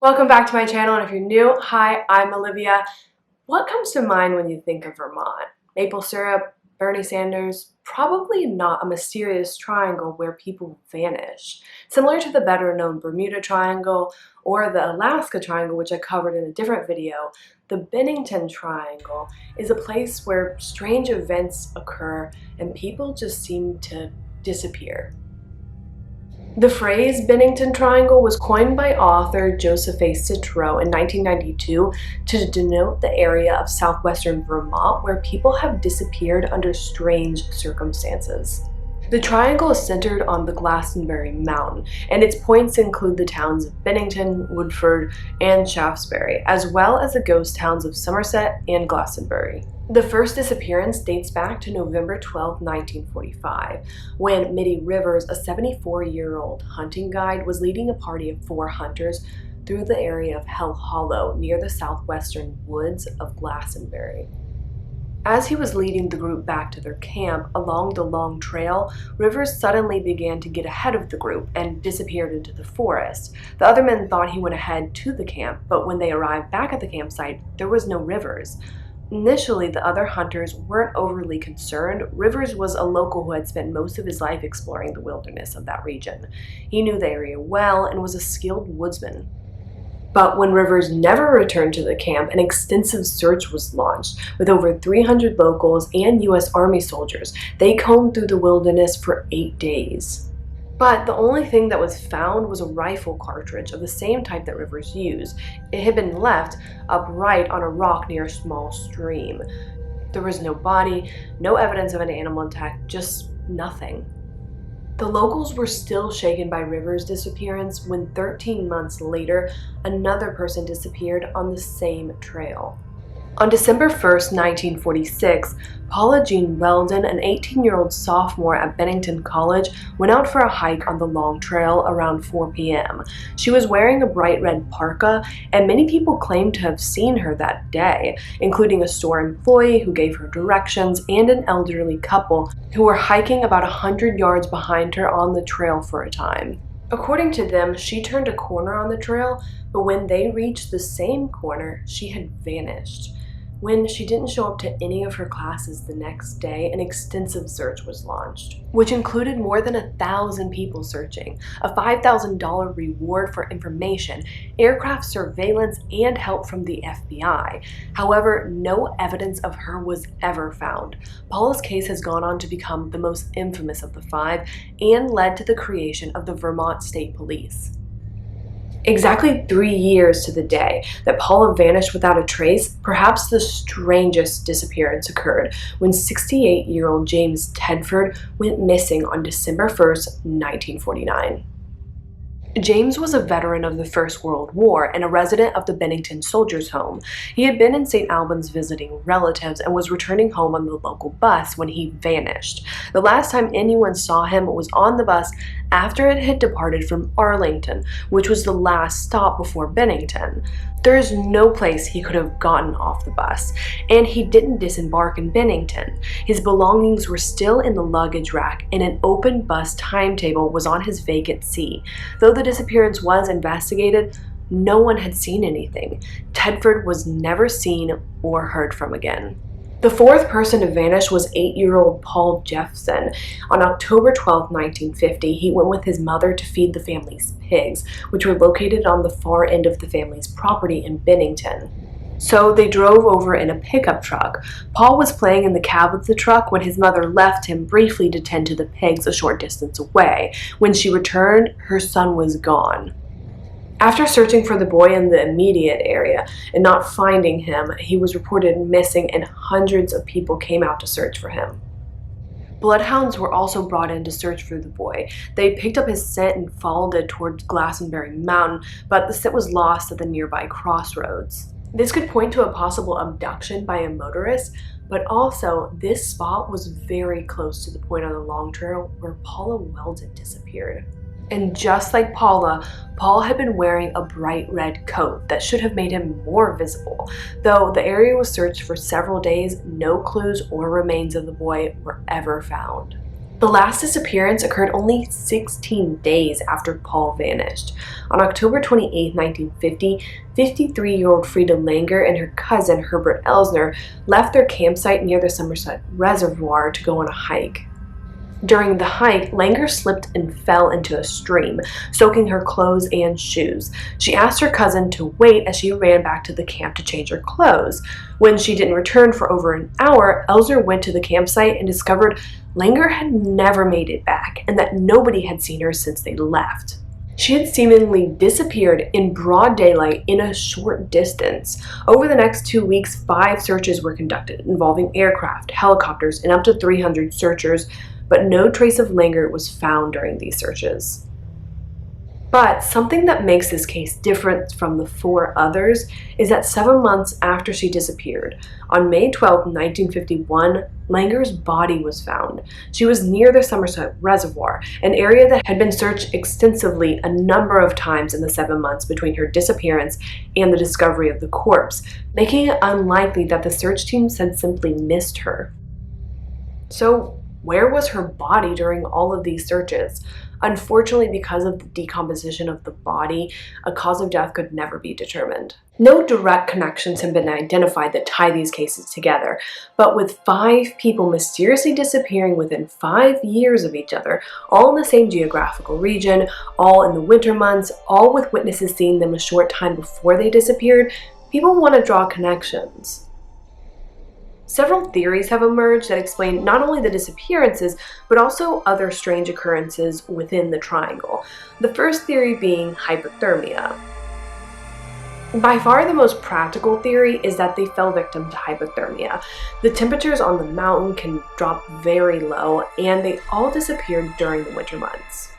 Welcome back to my channel, and if you're new, hi, I'm Olivia. What comes to mind when you think of Vermont? Maple syrup, Bernie Sanders? Probably not a mysterious triangle where people vanish. Similar to the better-known Bermuda Triangle or the Alaska Triangle, which I covered in a different video, the Bennington Triangle is a place where strange events occur and people just seem to disappear. The phrase Bennington Triangle was coined by author Joseph A. Citro in 1992 to denote the area of southwestern Vermont where people have disappeared under strange circumstances. The triangle is centered on the Glastonbury Mountain, and its points include the towns of Bennington, Woodford, and Shaftesbury, as well as the ghost towns of Somerset and Glastonbury. The first disappearance dates back to November 12, 1945, when Mitty Rivers, a 74-year-old hunting guide, was leading a party of 4 hunters through the area of Hell Hollow near the southwestern woods of Glastonbury. As he was leading the group back to their camp along the long trail, Rivers suddenly began to get ahead of the group and disappeared into the forest. The other men thought he went ahead to the camp, but when they arrived back at the campsite, there was no Rivers. Initially, the other hunters weren't overly concerned. Rivers was a local who had spent most of his life exploring the wilderness of that region. He knew the area well and was a skilled woodsman. But when Rivers never returned to the camp, an extensive search was launched. With over 300 locals and U.S. Army soldiers, they combed through the wilderness for 8 days. But the only thing that was found was a rifle cartridge of the same type that Rivers used. It had been left upright on a rock near a small stream. There was no body, no evidence of an animal attack, just nothing. The locals were still shaken by Rivers' disappearance when 13 months later, another person disappeared on the same trail. On December 1, 1946, Paula Jean Weldon, an 18-year-old sophomore at Bennington College, went out for a hike on the long trail around 4 p.m. She was wearing a bright red parka, and many people claimed to have seen her that day, including a store employee who gave her directions and an elderly couple who were hiking about 100 yards behind her on the trail for a time. According to them, she turned a corner on the trail, but when they reached the same corner, she had vanished. When she didn't show up to any of her classes the next day, an extensive search was launched, which included more than 1,000 people searching, a $5,000 reward for information, aircraft surveillance, and help from the FBI. However, no evidence of her was ever found. Paula's case has gone on to become the most infamous of the 5 and led to the creation of the Vermont State Police. Exactly 3 years to the day that Paula vanished without a trace, perhaps the strangest disappearance occurred when 68-year-old James Tedford went missing on December 1, 1949. James was a veteran of the First World War and a resident of the Bennington Soldiers' Home. He had been in St. Albans visiting relatives and was returning home on the local bus when he vanished. The last time anyone saw him was on the bus after it had departed from Arlington, which was the last stop before Bennington. There is no place he could have gotten off the bus, and he didn't disembark in Bennington. His belongings were still in the luggage rack, and an open bus timetable was on his vacant seat. Though the disappearance was investigated, no one had seen anything. Tedford was never seen or heard from again. The fourth person to vanish was 8-year-old Paul Jeffson. On October 12, 1950, he went with his mother to feed the family's pigs, which were located on the far end of the family's property in Bennington. So they drove over in a pickup truck. Paul was playing in the cab of the truck when his mother left him briefly to tend to the pigs a short distance away. When she returned, her son was gone. After searching for the boy in the immediate area and not finding him, he was reported missing and hundreds of people came out to search for him. Bloodhounds were also brought in to search for the boy. They picked up his scent and followed it towards Glastonbury Mountain, but the scent was lost at the nearby crossroads. This could point to a possible abduction by a motorist, but also this spot was very close to the point on the long trail where Paula Weldon disappeared. And just like Paula, Paul had been wearing a bright red coat that should have made him more visible. Though the area was searched for several days, no clues or remains of the boy were ever found. The last disappearance occurred only 16 days after Paul vanished. On October 28, 1950, 53-year-old Frida Langer and her cousin Herbert Elsner left their campsite near the Somerset Reservoir to go on a hike. During the hike, Langer slipped and fell into a stream, soaking her clothes and shoes. She asked her cousin to wait as she ran back to the camp to change her clothes. When she didn't return for over an hour, Elsner went to the campsite and discovered Langer had never made it back and that nobody had seen her since they left. She had seemingly disappeared in broad daylight in a short distance. Over the next 2 weeks, 5 searches were conducted, involving aircraft, helicopters, and up to 300 searchers, but no trace of Langer was found during these searches. But something that makes this case different from the 4 others is that 7 months after she disappeared, on May 12, 1951, Langer's body was found. She was near the Somerset Reservoir, an area that had been searched extensively a number of times in the 7 months between her disappearance and the discovery of the corpse, making it unlikely that the search teams had simply missed her. So, where was her body during all of these searches? Unfortunately, because of the decomposition of the body, a cause of death could never be determined. No direct connections have been identified that tie these cases together, but with 5 people mysteriously disappearing within 5 years of each other, all in the same geographical region, all in the winter months, all with witnesses seeing them a short time before they disappeared, people want to draw connections. Several theories have emerged that explain not only the disappearances, but also other strange occurrences within the triangle. The first theory being hypothermia. By far the most practical theory is that they fell victim to hypothermia. The temperatures on the mountain can drop very low, and they all disappeared during the winter months.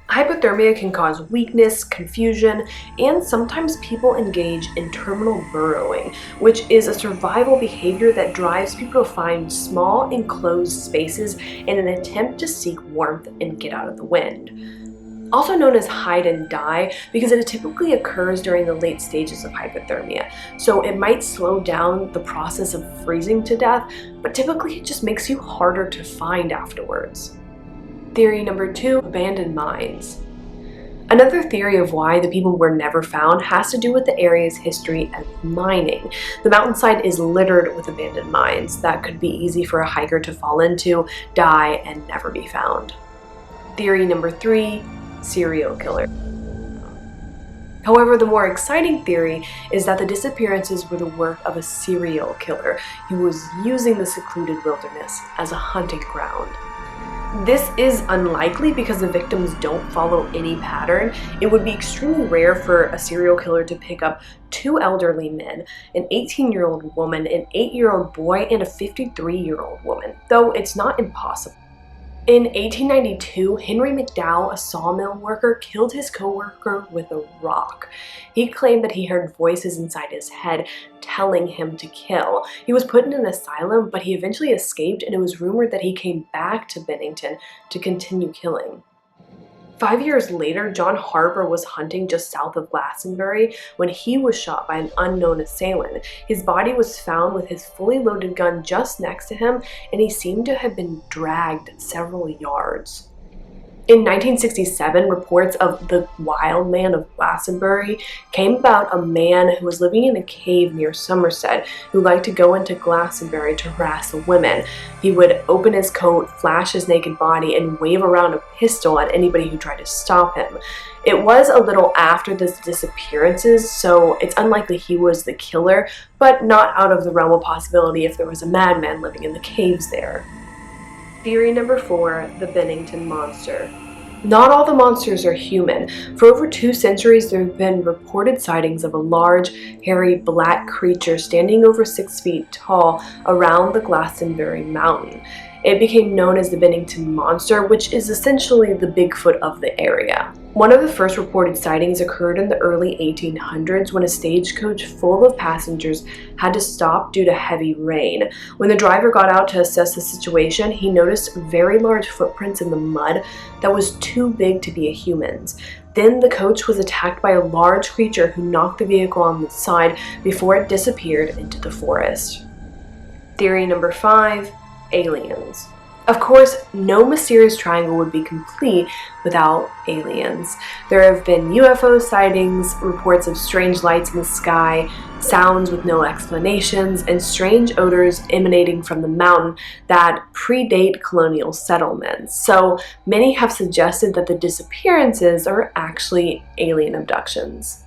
Hypothermia can cause weakness, confusion, and sometimes people engage in terminal burrowing, which is a survival behavior that drives people to find small enclosed spaces in an attempt to seek warmth and get out of the wind. Also known as hide and die because it typically occurs during the late stages of hypothermia, so it might slow down the process of freezing to death, but typically it just makes you harder to find afterwards. Theory number 2, abandoned mines. Another theory of why the people were never found has to do with the area's history of mining. The mountainside is littered with abandoned mines that could be easy for a hiker to fall into, die, and never be found. Theory number 3, serial killer. However, the more exciting theory is that the disappearances were the work of a serial killer who was using the secluded wilderness as a hunting ground. This is unlikely because the victims don't follow any pattern. It would be extremely rare for a serial killer to pick up 2 elderly men, an 18-year-old woman, an 8-year-old boy, and a 53-year-old woman, though it's not impossible. In 1892, Henry McDowell, a sawmill worker, killed his co-worker with a rock. He claimed that he heard voices inside his head telling him to kill. He was put in an asylum, but he eventually escaped, and it was rumored that he came back to Bennington to continue killing. 5 years later, John Harper was hunting just south of Glastonbury when he was shot by an unknown assailant. His body was found with his fully loaded gun just next to him, and he seemed to have been dragged several yards. In 1967, reports of the wild man of Glastonbury came about a man who was living in a cave near Somerset who liked to go into Glastonbury to harass the women. He would open his coat, flash his naked body, and wave around a pistol at anybody who tried to stop him. It was a little after the disappearances, so it's unlikely he was the killer, but not out of the realm of possibility if there was a madman living in the caves there. Theory number 4, the Bennington Monster. Not all the monsters are human. For over 2 centuries, there have been reported sightings of a large, hairy, black creature standing over 6 feet tall around the Glastonbury mountain. It became known as the Bennington Monster, which is essentially the Bigfoot of the area. One of the first reported sightings occurred in the early 1800s when a stagecoach full of passengers had to stop due to heavy rain. When the driver got out to assess the situation, he noticed very large footprints in the mud that was too big to be a human's. Then the coach was attacked by a large creature who knocked the vehicle on the side before it disappeared into the forest. Theory number 5, aliens. Of course, no mysterious triangle would be complete without aliens. There have been UFO sightings, reports of strange lights in the sky, sounds with no explanations, and strange odors emanating from the mountain that predate colonial settlements. So many have suggested that the disappearances are actually alien abductions.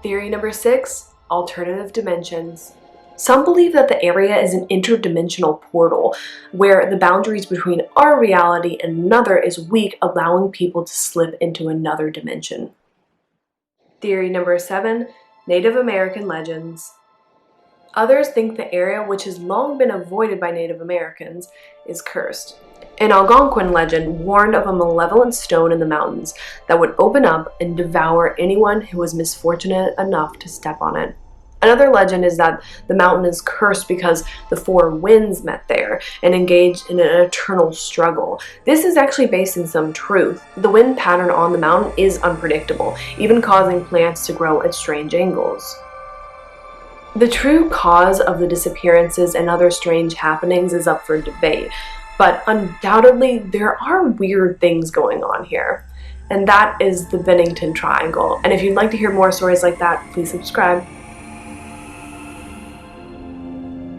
Theory number 6, alternative dimensions. Some believe that the area is an interdimensional portal where the boundaries between our reality and another is weak, allowing people to slip into another dimension. Theory number 7, Native American legends. Others think the area, which has long been avoided by Native Americans, is cursed. An Algonquin legend warned of a malevolent stone in the mountains that would open up and devour anyone who was misfortunate enough to step on it. Another legend is that the mountain is cursed because the four winds met there and engaged in an eternal struggle. This is actually based in some truth. The wind pattern on the mountain is unpredictable, even causing plants to grow at strange angles. The true cause of the disappearances and other strange happenings is up for debate, but undoubtedly there are weird things going on here. And that is the Bennington Triangle. And if you'd like to hear more stories like that, please subscribe.